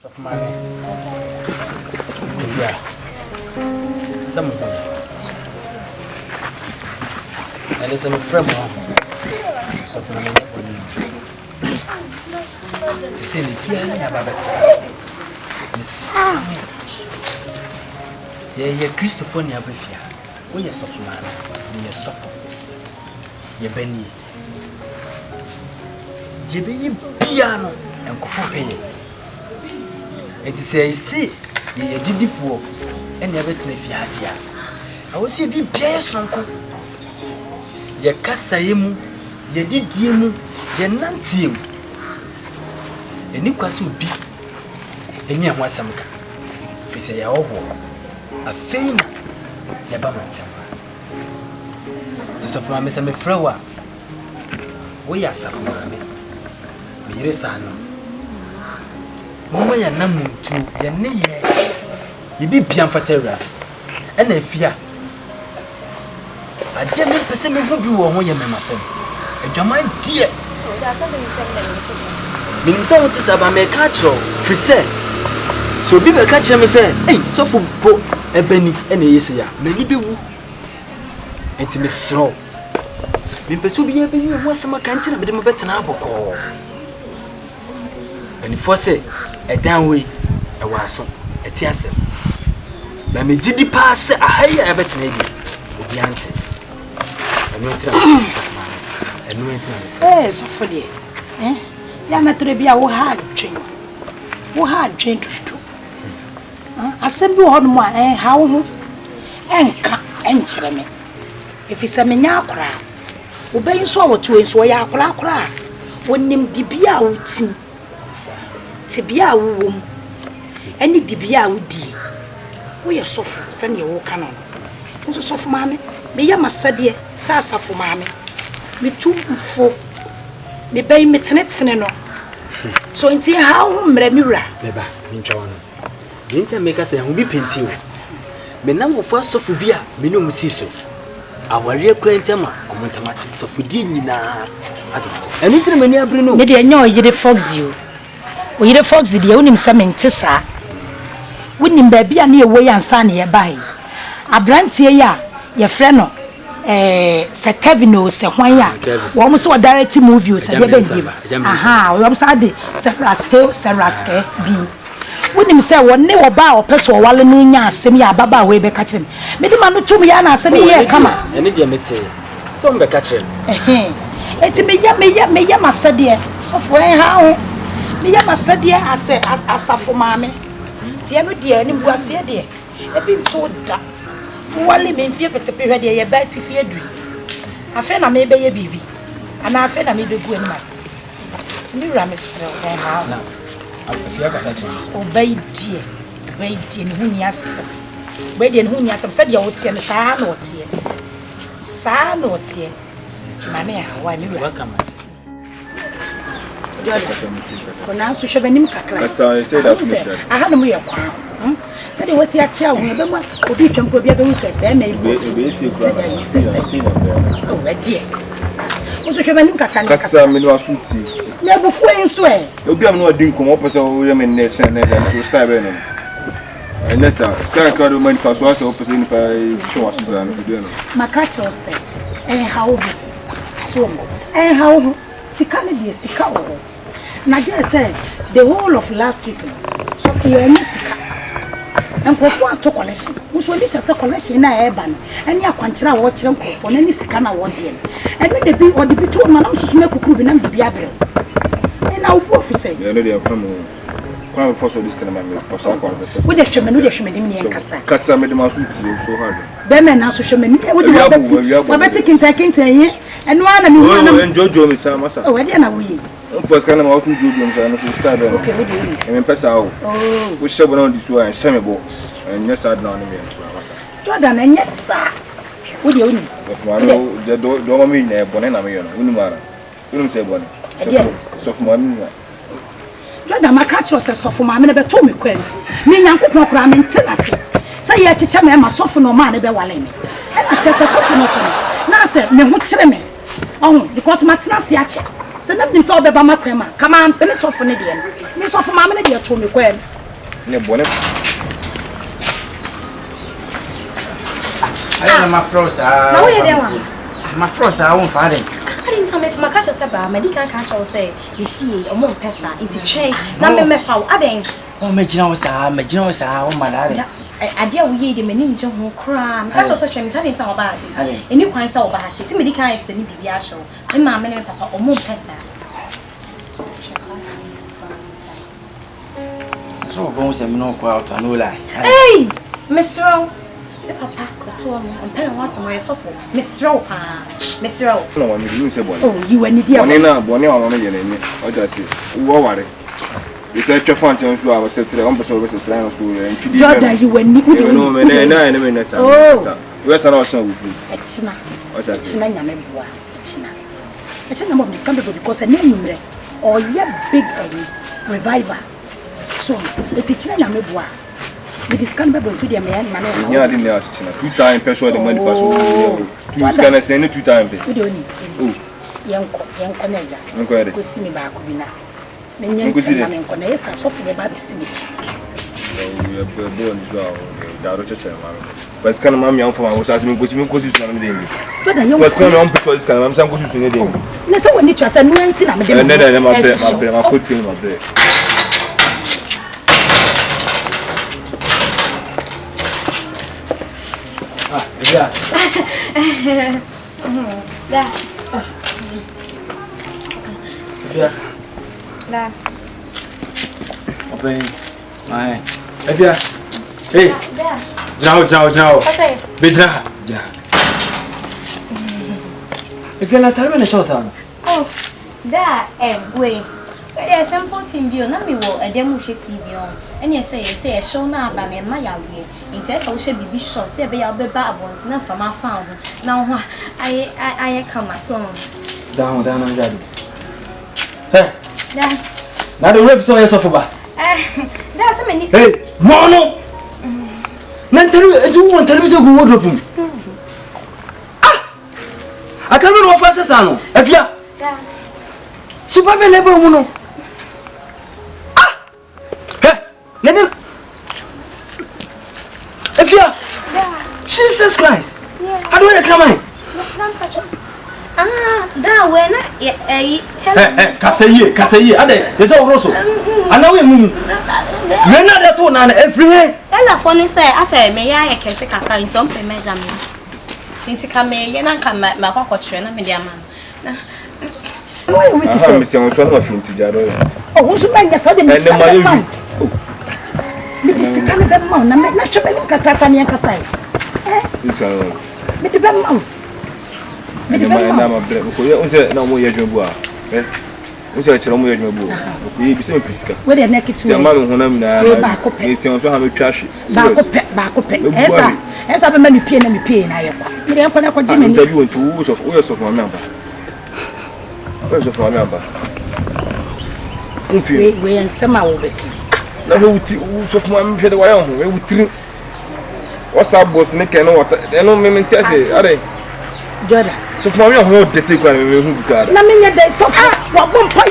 Of my yeah, some of them. And there's a friend so for me. To say the fear about it. Yeah, Christopher Niabifia. We are soft man, we are soft. Ye Benny. Jebe piano and coffee pay. And to say, see, ye did before, and never to me fiatia. I will say, be pious, uncle. Ye cassaimu, ye did diemu, ye nantium. And you can be a near Wasamka. If you say, oh, a fain, the Bamantam. Tis of my Miss Amefrawa. We are suffering. Miresano. Mama ya namu tu ya neye. Yibi bian fatera. Ene fia. Ade me pese me hu bi wo ho ye memasem. Adwaman die. Da so me nsem na me tisa. Me tisa ba me ka kiro free say. So bi be ka kire me say, "Ei, sofo po ebani ene yesi ya. Me ni bewu." Enti me sro. Me pese bi ya bani ho asema kan tina be de me betena aboko. When you say a down way, a wasson, a tiasem. But me did pass a higher better lady, Obiante. And went to and went to yes, for dear. Eh? Yana Trebia will hard train. Who hard train to do? Assembly on my how and cherame. If it's a minacra, obey so to his way, a cra. When him debia would sing. Tibia womb any dibia would dear. We are soft, send your walk canon. And so soft mammy, me yama sadia, sasa for mammy. Me too for me bay me tenetino. So until how mera, never, Minchawana. The inter make us and be painting. Me number first of beer, me no musiso. Our real quaintama, or mathematics of Udina. And into many abruno. Maybe I know you the fox you. We the fox the only summon Tessa. Wouldn't baby a near way and sunny a buy. A brandy ya, your friend, Sir Kevino, Sir Wanya, almost what direct move you, said aha, we upside the Sir Raske, B. Wouldn't say one never bow or person while in Nunya, semi a baba way back catching. Maybe man to me, Anna, send me here, come on. And it mete. Some back catching. It's me, ya, my said, dear. So for how. Me yama sadia asafo maame tie no de ani buase de e bi to da wale me mfie petepe hwe de ye ba ti fie duri afa na me be ye bibi ana afa na me be gu ani mas ti mi ra me sere ha na afia ka sa chi o bai die ni huni asa bai die ni huni asa sadia wo tie ne saa na wo tie ti mane ha wa mi ra Kona so hwebanim kakra. Asa say that me. Aha no me yakwa. Say dey wasi akia wo be ma obi twampo bia be hu say be na ibo. Be si kura. Oh, we dey. Wo so hwebanim kakra. Kasa me no asuti. Na bufu enso e. Obi am no odi nkomo pese wo ye me ne chen na so style be no. Enesa, sky card man ka so asa opese ni pa twa so na so dey no. Makacho say how so how sika ne dey sika wo. Na just said the whole of last week so for your musica and for to collection we so need to say collection na e ba no ani akwankyera wo kyerɛ nkofo na ni sika na wo de and the be or the be to man am so make kukuru bi na bibia brɛ and na wo officer no dey from kwa for so this kind of man for so kwa we dey hweme dim ne kasa me dem aso tie so hard be me na so hweme ni we dey we bet kinta ye and one na me one na enjoy me sa masa oh we dey na we first kind of out to do them so start there okay we dey me pesa o oh we shebo na on this one shame bo and yes sad na me masa Jordan and yes sir we dey oni the do me na bone na me yo no unu mara unu say bone so for me Jordan makacho say so for me na be to me kwan me nyankopon kura me ntenase say ye chicha me ma so for no ma na be wale me e na che so for no so na say me ho kire me oh because matenase ache say them so be ba makwema come on finish off ne de me so for mama ne de to me kwan ne bone I am a frosa. No, you don't. My frosa, I won't find it. I didn't tell me if my cash was about medical cash or say, if you or more pesa, it's a chain. Now, me found. I didn't. Oh, Major was oh, my lad. I dear we the meninja who cram. Cash was such a having some basi. And you can't sell basi. See, medical is the Nibia show. And my man papa or more pesa. So, bones and no quite a no lie. Hey, Mr. Papa, I'm paying once on my sofa. Mr. Mr. no one will say bone Oh, you and the other bone on any or just say worry you said your fountain so I was set to the umbrella was a trial so and you and Nick no man oh where's an awesome with you China what I say I tell them this company because I name or yeah big revival so the teacher Yamebua. We discount to the man. Yeah, I didn't ask 2 times per the money pass. 2 scanners and 2 times. We don't need. Oh, young Conaja. Inquiry. Go see me back. Many Conesa, softly about the cemetery. We are born as well. But can mammy on for I was asking because you could use something. But I was going on because I'm some good in the day. No, so when you just said, no, I'm then I put in my bread. Yeah. There. Open my. Hey. Now. Bidra. If you're not telling me, show some. Oh, that, wait. There's something view, not me, a demo TV on. And you say, a show now, but in my way. It says, I should be short, say, I'll be bad ones, not from my found. Now, I come my son. Down, I'm ready. Hey, now the ribs on your sofa. There's so many. Hey, no. You won't tell me so good wardrobe. I can't go off as a son. If you super level, Mono. If you Jesus Christ, how do you come in? That when Cassaye, Ade, there's all Rosso. I know him. You're not at all, every day. And the funny say, I say, may I can say, I can't jump in measurements. Think come me, and I come my cockle train, I'm a dear man. Why we say, Mr. Swan to Jado? Oh, who's the man that's the man? Mr. Canada, I'm not sure I can tap on your side. Mr. Bemont. I'm a black. Who's it? No more Yajua. Who's a Chromo? We be so pisca. Where they're naked to a man who I'm now. It's also have a trash. Back up, as I many pain and pain. I am going to you 2 weeks of oils of my number. Where's of my number? We and some of it. Now, who's of my head away? We would drink. What's up, boss? Nick and water. They know me, are they? Jordan. So, for me, I want to say, who got it. I mean, there's so far. What bumpire?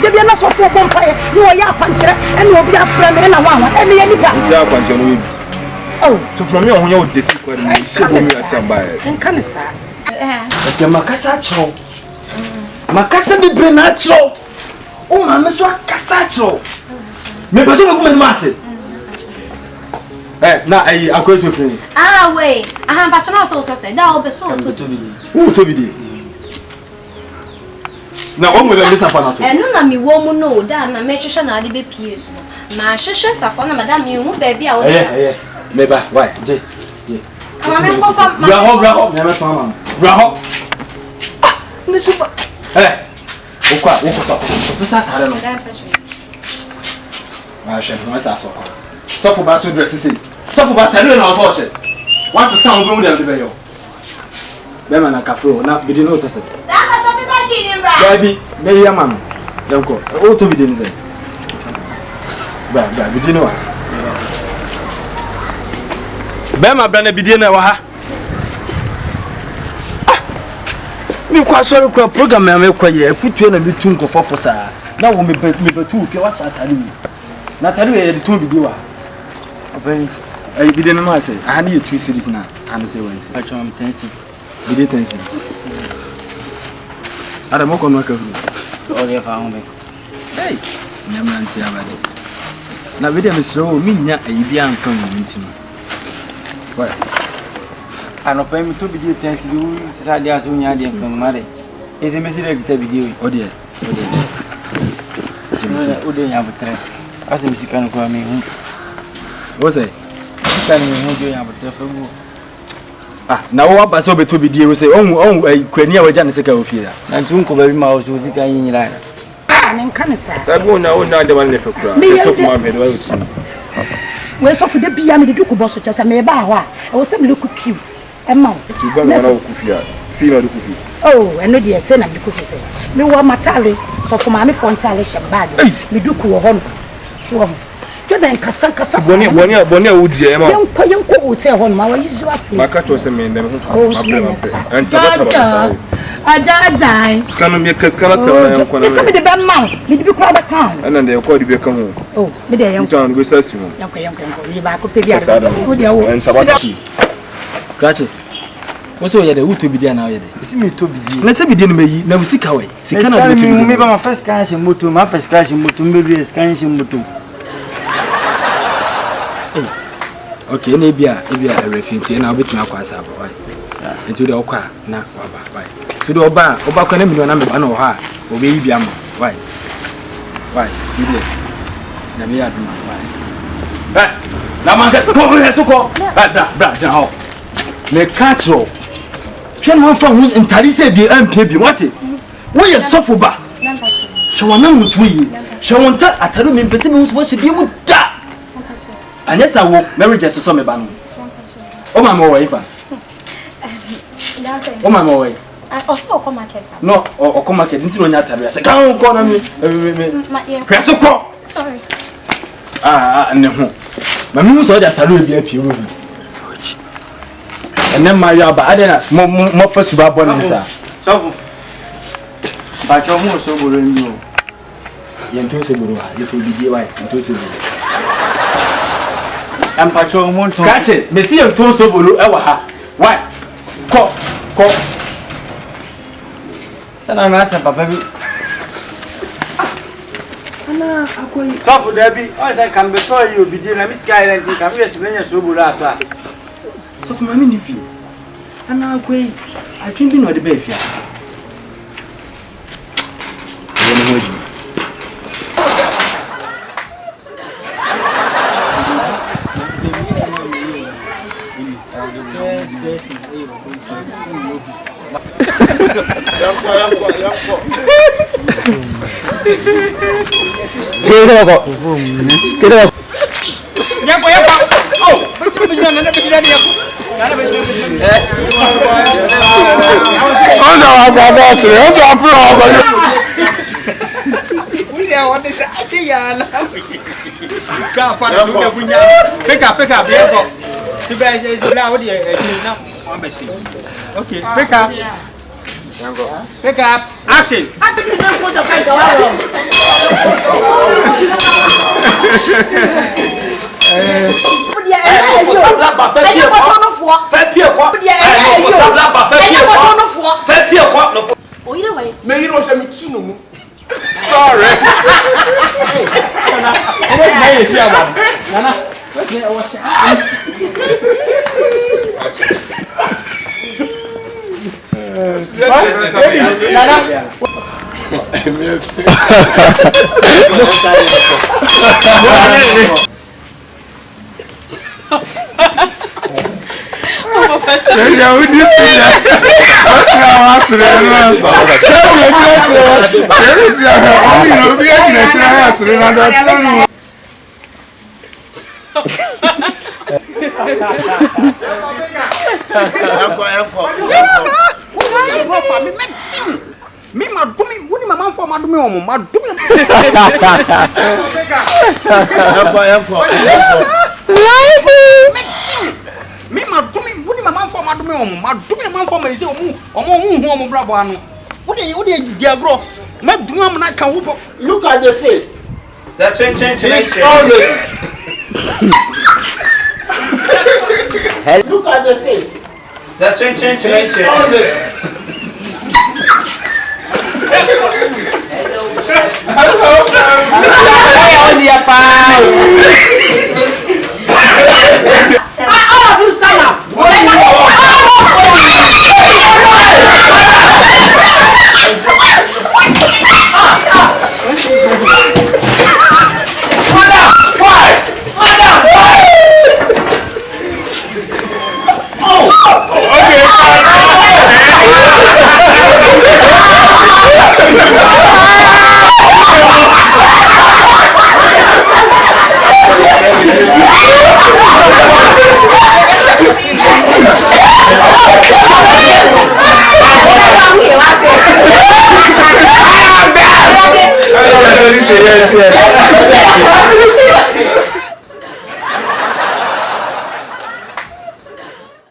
You're not so for bumpire. You are your puncher, and you'll be a friend and a one. Any puncher. Oh, so from me, I want to say, and can say, the Macasacho. Macasa de Brenacho. Oh, Mamma Casacho. Maybe some woman massive. Now I go with you. Ah, wait. I have but also to say that will be so to be. Who to be? Now, one will listen for that. And none of me won't know that I make sure I be PS. My shushes are for Madame, you baby. Yeah. Maybe why? Bravo. Listen, hey, so for Basso dresses it. So for Battalion or Fortune. Once the sound go down the bay. Beman and Cafro, now we didn't notice it. Baby, may your man. Don't go. Oh, to be didn't say. But we didn't know. Bema Brana be dinner. Me quite sorry for program. I make quite a foot and be tuned for sir. Now we be 2 if you watch at Na tadu e to bi wa. Open. Ai bi de no ma say. I need 2 series na. Anu say one say. I try 10 series. Bi de 10 series. Ada mo kono ka fu. All the fa home. Hey, nyamna nti abade. Na bi de mesro o minya ayi bi anka no ntino. Wa. Ano pa mi to bi de 10 series sa dia so nya de kan mare. Ese me sire gita video. Ode. Ode nya butre. Ase mi sikano kwa mi hu. Wo say? Sikano mi hu de nya butre fa mu. Ah, na wo aba so beto bi die wo say on kwani a waja ne seka ofie da. Na tun ko ba bi ma o so sika yin yira. Ne nka sa. Da bo na wo na de man ne fa kura. So kuma me do wa uti. We so for the bia me de duku boso chasa me ba ho a. E wo say me look cute. E ma. Tu ba na wo kufia. Si ma do kufi. Oh, eno de say na me kufi say. Me wo matale so for ma me fontale she bag. Me duku wo ho no. So you then kasa. Boni a wudi e ma. Yanko hotel ho no ma wa usual place. Maka to say me ndem ho. And taba. Aja. Skano me kaskana se na yanko na. Me say me de be ma. Me de bi kwa ba kan. Ana de ko de be kan ho. Oh, me de yanko. Ntan go sasi ho. Yanko. We ba ko pe bia. Wo de wo. En tabaki. Krache. Wo so ye de wo to bi dia na ye de. Isi mi to bi di. Na se bi di no meyi na usika we. Sika na de bi to. mi ba ma first cash moto, ma first cash moto, me bi cash moto. Okay, na bia refinti na obetima akwa asaba why. Nti de okwa na waba why. To de oba kwa na million na me ba na wo ha. Obe yi bia mo why. Why? To de. Na me aduma why. Na man get ko he so ko. Bra ja ho. Me catch ro. Hwe no fa hu ntari se bi ampe bi what? Wo ye sofo ba. Hwe wona mutu yi. Hwe wonta ataru me mpese me wo hye bi mu da. Anya sa wo marriage to so me ba no. O ma mo wo ifa. O ma mo wo. Also come market. No, o come market nti no nya atare ase. Kan ko na me. Hwe so ko. Sorry. Ne ho. Ma mi so da atare bi apie wo bi. Ene ma ya ba ade na mo fa suba bon nsa. Sofu. Ba cho mo so bolo ni o. Ye nto se boro ha, ye to bi die wa, nto se boro. Ampacho mo nton. Kache, me si ye nto so boro e wa ha. Why? Ko. Sana na sa papa bi. Ana akoyi. Sofu Debbie, o say kan be to yi obi di na mi sky rent kan be se benya so bolo ato. So for mami ni fi. Ana akoyi. Atwin bi no de ba fi. Ye no hoji. Okay, pick up. Action. Sorry. Me ma dumi woni mama fo ma dumi o mo ma dumi me ma dumi woni mama fo ma dumi o mo ma dumi mama fo ma ise o mu hu o mo brabo anu wodi dia gro ma dumi am na ka wo. Look at the face. That change. Look at the face. That change. Hello.